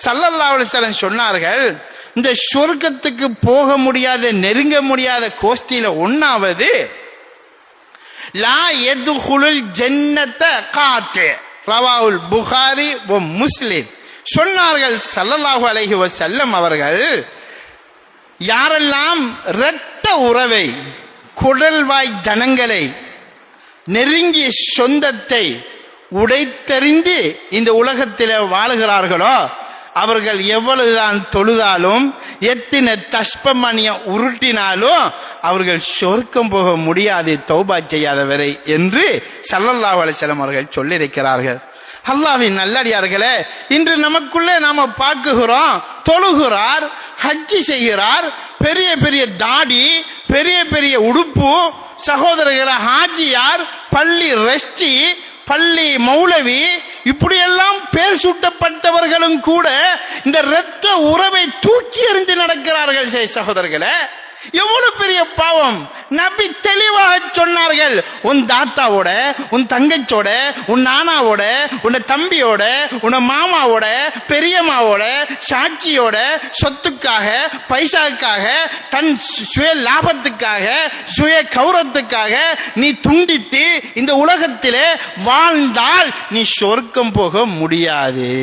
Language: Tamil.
ஸல்லல்லாஹு அலைஹி வஸல்லம் சொன்னார்கள், இந்த சொர்க்கத்துக்கு போக முடியாத நெருங்க முடியாத கோஷ்டியில ஒன்னாவது லா யதுகுலுல் ஜன்னத காத்து, ரவாவுல் புகாரி வ முஸ்லிம். சொன்னார்கள் ஸல்லல்லாஹு அலைஹி வஸல்லம் அவர்கள், யாரெல்லாம் இரத்த உறவை, குடல்வாய் ஜனங்களை, நெருங்கிய சொந்தத்தை உடைத்தெறிந்து இந்த உலகத்தில் வாழுகிறார்களோ, அவர்கள் எவ்வளவுதான் தொழுதாலும் எத்தனை தஸ்பமணிய உருட்டினாலும் அவர்கள் சொர்க்கம் போக முடியாது தௌபா செய்யாதவரை என்று ஸல்லல்லாஹு அலைஹி வஸல்லம் அவர்கள் சொல்லியிருக்கிறார்கள். அல்லாஹ்வின் நல்லடியார்களே, இன்று நமக்குள்ளே நாம பார்க்குகிறோம், தொழுகிறார், ஹஜ்ஜி செய்கிறார், பெரிய பெரிய தாடி, பெரிய பெரிய உடுப்பு, சகோதரர்களை ஹாஜியார், பள்ளி ரெஸ்டி, பள்ளி மௌலவி, இப்படியெல்லாம் பேர் சூட்டப்பட்டவர்களும் கூட இந்த இரத்த உறவை தூக்கி எறிந்து நடக்கிறார்கள். சகோதரர்களே, எவ்வளவு பெரிய பாவம்! நபி தெளிவாக சொன்னார்கள், உன் தாத்தாவோட, உன் தங்கச்சோட, உன் நானாவோட, உன் தம்பியோட, உன் மாமாவோட, பெரியம்மாவோட, சாட்சியோட சொத்துக்காக, பைசாவுக்காக, தன் சுய லாபத்துக்காக, சுய கௌரவத்துக்காக நீ துண்டித்து இந்த உலகத்திலே வாழ்ந்தால் நீ சொர்க்கம் போக முடியாது.